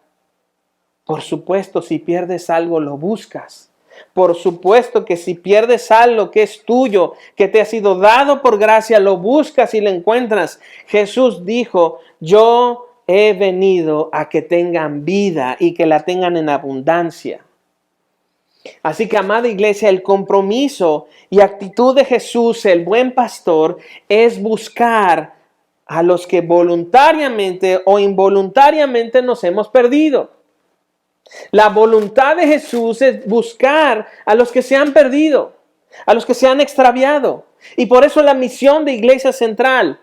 A: Por supuesto, si pierdes algo, lo buscas. Por supuesto que si pierdes algo que es tuyo, que te ha sido dado por gracia, lo buscas y lo encuentras. Jesús dijo: yo he venido a que tengan vida y que la tengan en abundancia. Así que, amada iglesia, el compromiso y actitud de Jesús, el buen pastor, es buscar a los que voluntariamente o involuntariamente nos hemos perdido. La voluntad de Jesús es buscar a los que se han perdido, a los que se han extraviado. Y por eso la misión de Iglesia Central,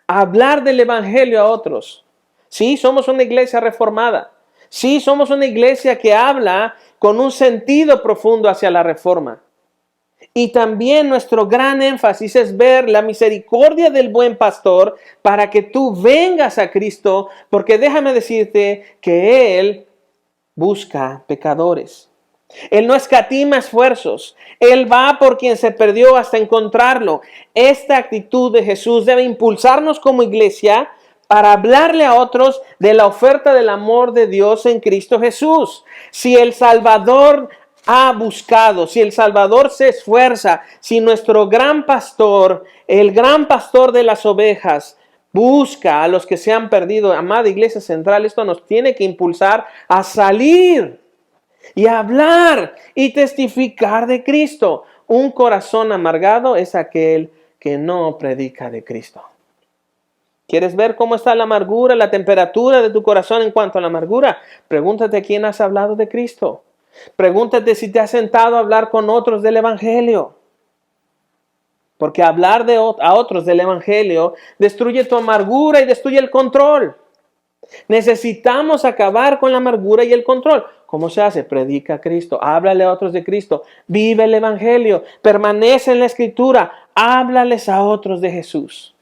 A: hablar del evangelio a otros. Sí, somos una iglesia reformada. Sí, somos una iglesia que habla con un sentido profundo hacia la reforma. Y también nuestro gran énfasis es ver la misericordia del buen pastor para que tú vengas a Cristo, porque déjame decirte que Él busca pecadores. Él no escatima esfuerzos. Él va por quien se perdió hasta encontrarlo. Esta actitud de Jesús debe impulsarnos como iglesia para hablarle a otros de la oferta del amor de Dios en Cristo Jesús. Si el Salvador ha buscado, si el Salvador se esfuerza, si nuestro gran pastor, el gran pastor de las ovejas, busca a los que se han perdido, amada Iglesia Central, esto nos tiene que impulsar a salir y a hablar y testificar de Cristo. Un corazón amargado es aquel que no predica de Cristo. ¿Quieres ver cómo está la amargura, la temperatura de tu corazón en cuanto a la amargura? Pregúntate a quién has hablado de Cristo. Pregúntate si te has sentado a hablar con otros del Evangelio. Porque hablar a otros del Evangelio destruye tu amargura y destruye el control. Necesitamos acabar con la amargura y el control. ¿Cómo se hace? Predica a Cristo, háblale a otros de Cristo, vive el Evangelio, permanece en la Escritura, háblales a otros de Jesús.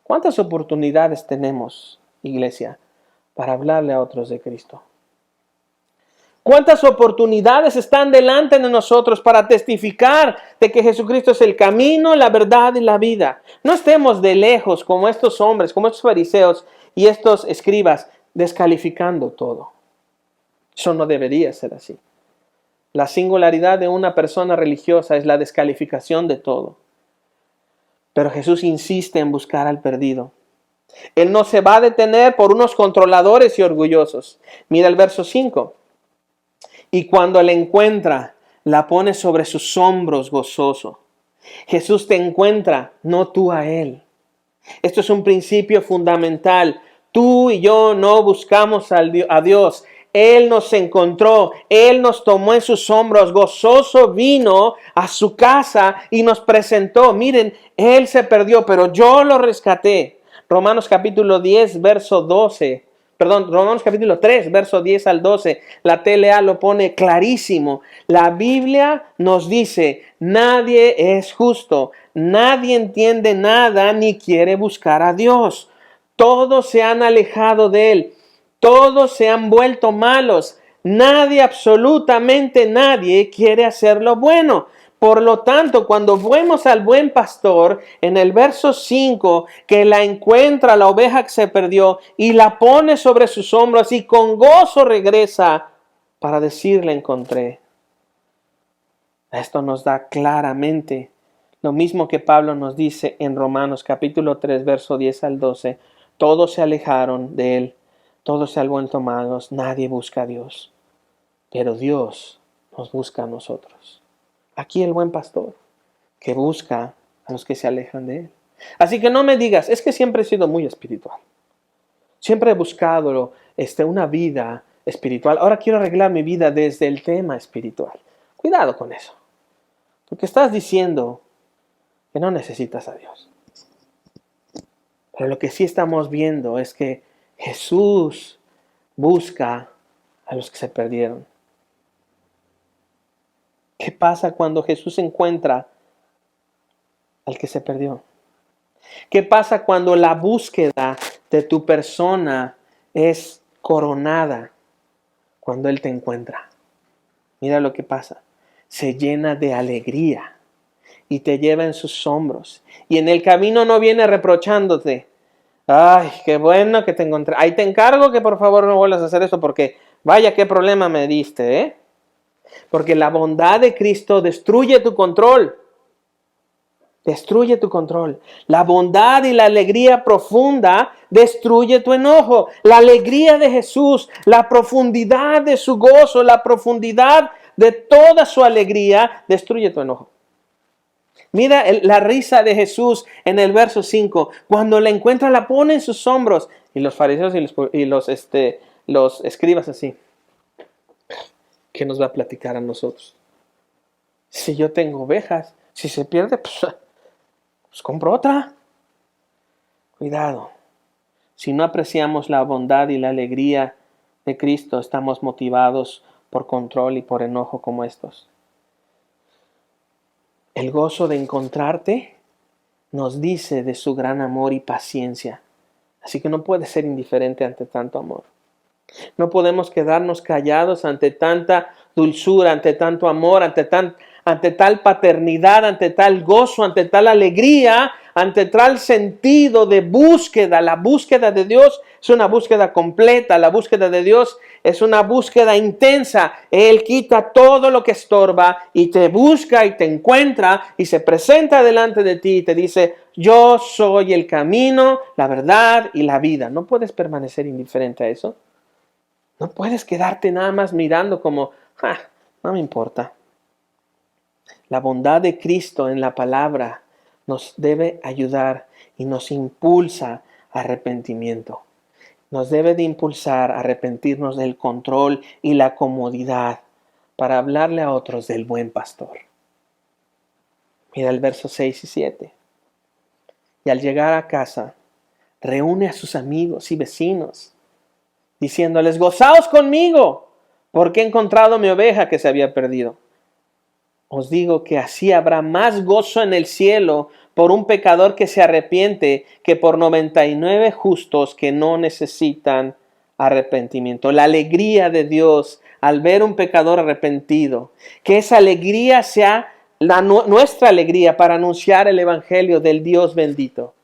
A: ¿Cuántas oportunidades tenemos, iglesia, para hablarle a otros de Cristo? ¿Cuántas oportunidades están delante de nosotros para testificar de que Jesucristo es el camino, la verdad y la vida? No estemos de lejos como estos hombres, como estos fariseos y estos escribas, descalificando todo. Eso no debería ser así. La singularidad de una persona religiosa es la descalificación de todo. Pero Jesús insiste en buscar al perdido. Él no se va a detener por unos controladores y orgullosos. Mira el verso 5. Y cuando la encuentra, la pone sobre sus hombros gozoso. Jesús te encuentra, no tú a Él. Esto es un principio fundamental. Tú y yo no buscamos a Dios. Él nos encontró, Él nos tomó en sus hombros, gozoso vino a su casa y nos presentó. Miren, Él se perdió, pero yo lo rescaté. Romanos capítulo 10, verso 12. Romanos capítulo 3, verso 10 al 12. La TLA lo pone clarísimo. La Biblia nos dice, nadie es justo, nadie entiende nada ni quiere buscar a Dios. Todos se han alejado de Él. Todos se han vuelto malos. Nadie, absolutamente nadie, quiere hacer lo bueno. Por lo tanto, cuando vemos al buen pastor en el verso 5, que la encuentra la oveja que se perdió y la pone sobre sus hombros y con gozo regresa para decirle encontré. Esto nos da claramente lo mismo que Pablo nos dice en Romanos capítulo 3, verso 10 al 12. Todos se alejaron de Él. Todos se han vuelto malos, nadie busca a Dios, pero Dios nos busca a nosotros. Aquí el buen pastor que busca a los que se alejan de Él. Así que no me digas, es que siempre he sido muy espiritual. Siempre he buscado una vida espiritual. Ahora quiero arreglar mi vida desde el tema espiritual. Cuidado con eso, porque estás diciendo que no necesitas a Dios. Pero lo que sí estamos viendo es que Jesús busca a los que se perdieron. ¿Qué pasa cuando Jesús encuentra al que se perdió? ¿Qué pasa cuando la búsqueda de tu persona es coronada? Cuando Él te encuentra. Mira lo que pasa. Se llena de alegría y te lleva en sus hombros. Y en el camino no viene reprochándote. Ay, qué bueno que te encontré. Ahí te encargo que por favor no vuelvas a hacer eso porque vaya qué problema me diste, ¿eh? Porque la bondad de Cristo destruye tu control. Destruye tu control. La bondad y la alegría profunda destruye tu enojo. La alegría de Jesús, la profundidad de su gozo, la profundidad de toda su alegría destruye tu enojo. Mira la risa de Jesús en el verso 5. Cuando la encuentra, la pone en sus hombros. Y los fariseos y los escribas así. ¿Qué nos va a platicar a nosotros? Si yo tengo ovejas, si se pierde, pues compro otra. Cuidado. Si no apreciamos la bondad y la alegría de Cristo, estamos motivados por control y por enojo como estos. El gozo de encontrarte nos dice de su gran amor y paciencia. Así que no puedes ser indiferente ante tanto amor. No podemos quedarnos callados ante tanta dulzura, ante tanto amor, ante tal paternidad, ante tal gozo, ante tal alegría, ante tal sentido de búsqueda. La búsqueda de Dios es una búsqueda completa. La búsqueda de Dios es una búsqueda intensa. Él quita todo lo que estorba y te busca y te encuentra y se presenta delante de ti y te dice: yo soy el camino, la verdad y la vida. No puedes permanecer indiferente a eso. No puedes quedarte nada más mirando como, no me importa. La bondad de Cristo en la palabra nos debe ayudar y nos impulsa a arrepentimiento. Nos debe de impulsar a arrepentirnos del control y la comodidad para hablarle a otros del buen pastor. Mira el verso 6 y 7. Y al llegar a casa, reúne a sus amigos y vecinos, diciéndoles: gozaos conmigo, porque he encontrado mi oveja que se había perdido. Os digo que así habrá más gozo en el cielo por un pecador que se arrepiente que por 99 justos que no necesitan arrepentimiento. La alegría de Dios al ver un pecador arrepentido, que esa alegría sea nuestra alegría para anunciar el evangelio del Dios bendito.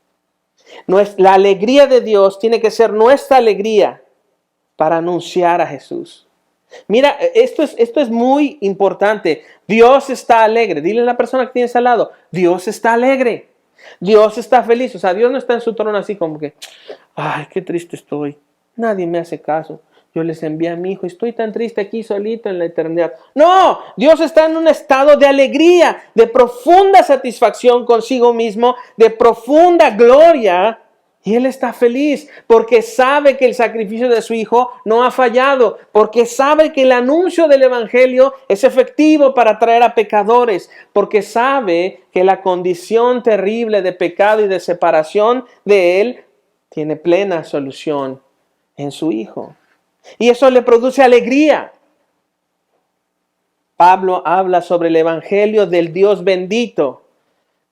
A: La alegría de Dios tiene que ser nuestra alegría para anunciar a Jesús. Mira, esto es muy importante. Dios está alegre. Dile a la persona que tienes al lado: Dios está alegre. Dios está feliz. O sea, Dios no está en su trono así como que, ay, qué triste estoy. Nadie me hace caso. Yo les envié a mi hijo y estoy tan triste aquí solito en la eternidad. No, Dios está en un estado de alegría, de profunda satisfacción consigo mismo, de profunda gloria. Y Él está feliz porque sabe que el sacrificio de su Hijo no ha fallado, porque sabe que el anuncio del Evangelio es efectivo para atraer a pecadores, porque sabe que la condición terrible de pecado y de separación de Él tiene plena solución en su Hijo. Y eso le produce alegría. Pablo habla sobre el Evangelio del Dios bendito.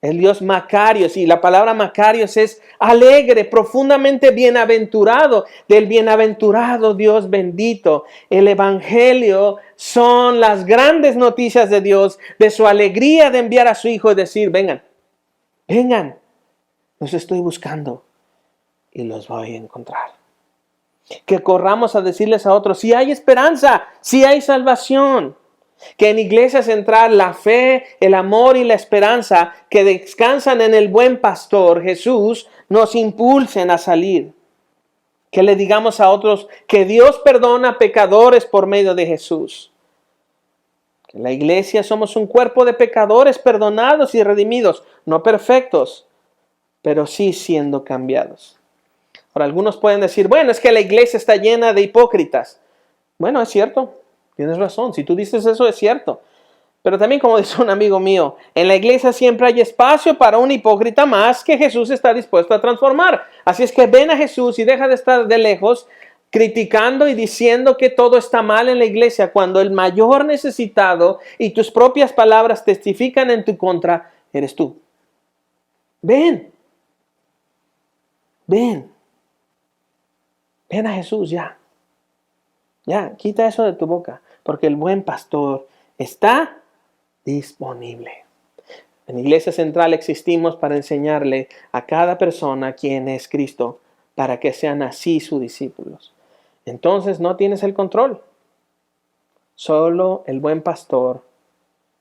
A: El Dios Macarios, y la palabra Macarios es alegre, profundamente bienaventurado, del bienaventurado Dios bendito. El Evangelio son las grandes noticias de Dios, de su alegría de enviar a su Hijo y decir: vengan, vengan, los estoy buscando y los voy a encontrar. Que corramos a decirles a otros: si hay esperanza, si hay salvación. Que en Iglesia Central la fe, el amor y la esperanza que descansan en el buen pastor Jesús nos impulsen a salir. Que le digamos a otros que Dios perdona pecadores por medio de Jesús. Que en la iglesia somos un cuerpo de pecadores perdonados y redimidos, no perfectos, pero sí siendo cambiados. Ahora, algunos pueden decir: bueno, es que la iglesia está llena de hipócritas. Bueno, es cierto. Tienes razón, si tú dices eso es cierto. Pero también, como dice un amigo mío, en la iglesia siempre hay espacio para un hipócrita más que Jesús está dispuesto a transformar. Así es que ven a Jesús y deja de estar de lejos criticando y diciendo que todo está mal en la iglesia, cuando el mayor necesitado y tus propias palabras testifican en tu contra eres tú. Ven. Ven. Ven a Jesús ya. Ya, quita eso de tu boca, porque el buen pastor está disponible. En Iglesia Central existimos para enseñarle a cada persona quién es Cristo, para que sean así sus discípulos. Entonces no tienes el control. Solo el buen pastor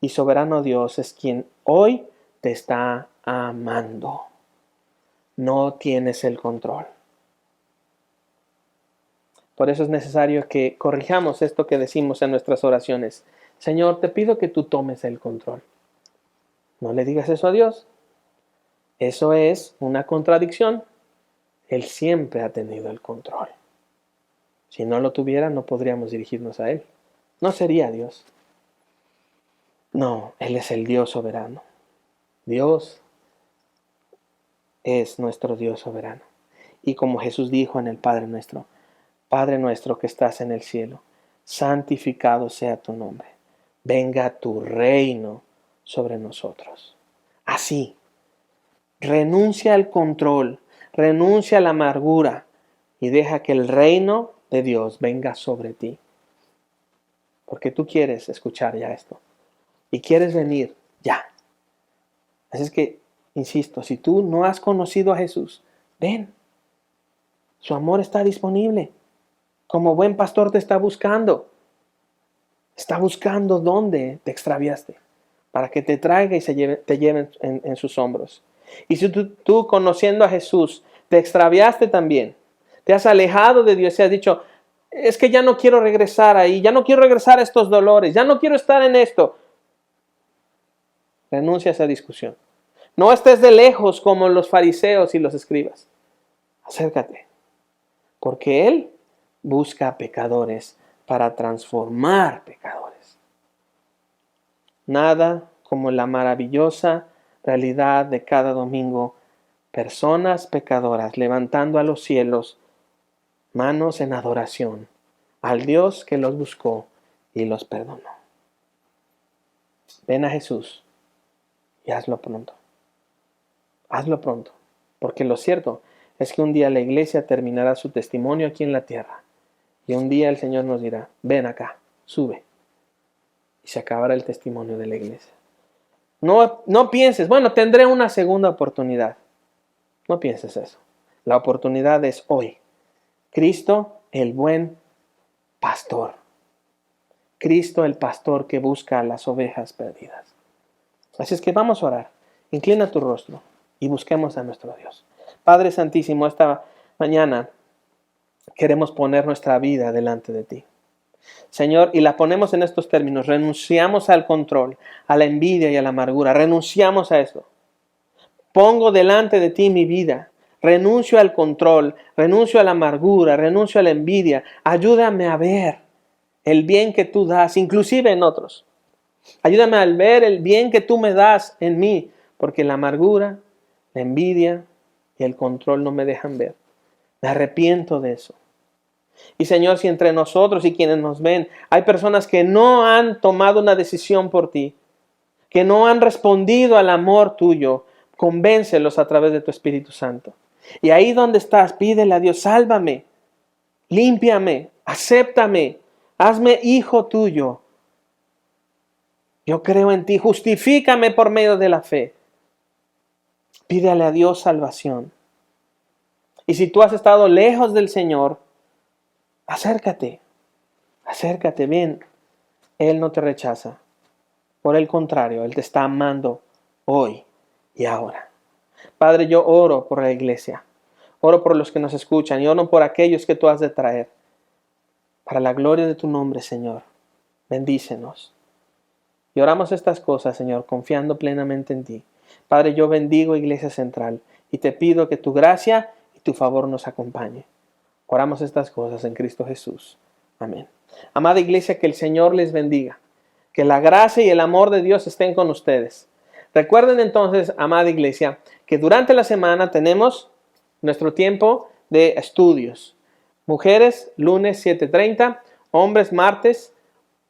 A: y soberano Dios es quien hoy te está amando. No tienes el control. Por eso es necesario que corrijamos esto que decimos en nuestras oraciones. Señor, te pido que tú tomes el control. No le digas eso a Dios. Eso es una contradicción. Él siempre ha tenido el control. Si no lo tuviera, no podríamos dirigirnos a Él. No sería Dios. No, Él es el Dios soberano. Dios es nuestro Dios soberano. Y como Jesús dijo en el Padre nuestro que estás en el cielo, santificado sea tu nombre. Venga tu reino sobre nosotros. Así, renuncia al control, renuncia a la amargura y deja que el reino de Dios venga sobre ti. Porque tú quieres escuchar ya esto y quieres venir ya. Así es que, insisto, si tú no has conocido a Jesús, ven. Su amor está disponible. Como buen pastor te está buscando. Está buscando dónde te extraviaste para que te traiga y te lleve en sus hombros. Y si tú conociendo a Jesús te extraviaste también, te has alejado de Dios y has dicho, es que ya no quiero regresar ahí, ya no quiero regresar a estos dolores, ya no quiero estar en esto. Renuncia a esa discusión. No estés de lejos como los fariseos y los escribas. Acércate, porque Él busca pecadores para transformar pecadores. Nada como la maravillosa realidad de cada domingo, personas pecadoras levantando a los cielos manos en adoración al Dios que los buscó y los perdonó. Ven a Jesús y hazlo pronto. Hazlo pronto, porque lo cierto es que un día la iglesia terminará su testimonio aquí en la tierra y un día el Señor nos dirá, ven acá, sube, y se acabará el testimonio de la iglesia. No pienses, bueno, tendré una segunda oportunidad. No pienses eso. La oportunidad es hoy. Cristo, el buen pastor. Cristo, el pastor que busca a las ovejas perdidas. Así es que vamos a orar. Inclina tu rostro y busquemos a nuestro Dios. Padre Santísimo, esta mañana queremos poner nuestra vida delante de ti. Señor, y la ponemos en estos términos. Renunciamos al control, a la envidia y a la amargura. Renunciamos a esto. Pongo delante de ti mi vida. Renuncio al control, renuncio a la amargura, renuncio a la envidia. Ayúdame a ver el bien que tú das, inclusive en otros. Ayúdame a ver el bien que tú me das en mí, porque la amargura, la envidia y el control no me dejan ver. Me arrepiento de eso. Y Señor, si entre nosotros y quienes nos ven hay personas que no han tomado una decisión por ti, que no han respondido al amor tuyo, convéncelos a través de tu Espíritu Santo. Y ahí donde estás, pídele a Dios, sálvame, límpiame, acéptame, hazme hijo tuyo. Yo creo en ti, justifícame por medio de la fe. Pídele a Dios salvación. Y si tú has estado lejos del Señor, acércate, ven. Él no te rechaza. Por el contrario, Él te está amando hoy y ahora. Padre, yo oro por la iglesia. Oro por los que nos escuchan y oro por aquellos que tú has de traer. Para la gloria de tu nombre, Señor, bendícenos. Y oramos estas cosas, Señor, confiando plenamente en ti. Padre, yo bendigo Iglesia Central y te pido que tu gracia y tu favor nos acompañe. Oramos estas cosas en Cristo Jesús. Amén. Amada iglesia, que el Señor les bendiga. Que la gracia y el amor de Dios estén con ustedes. Recuerden entonces, amada iglesia, que durante la semana tenemos nuestro tiempo de estudios. Mujeres, lunes 7:30. Hombres, martes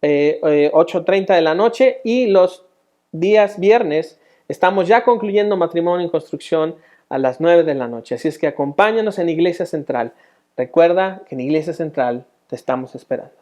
A: 8:30 de la noche. Y los días viernes estamos ya concluyendo matrimonio en construcción a las 9 de la noche. Así es que acompáñanos en Iglesia Central. Recuerda que en Iglesia Central te estamos esperando.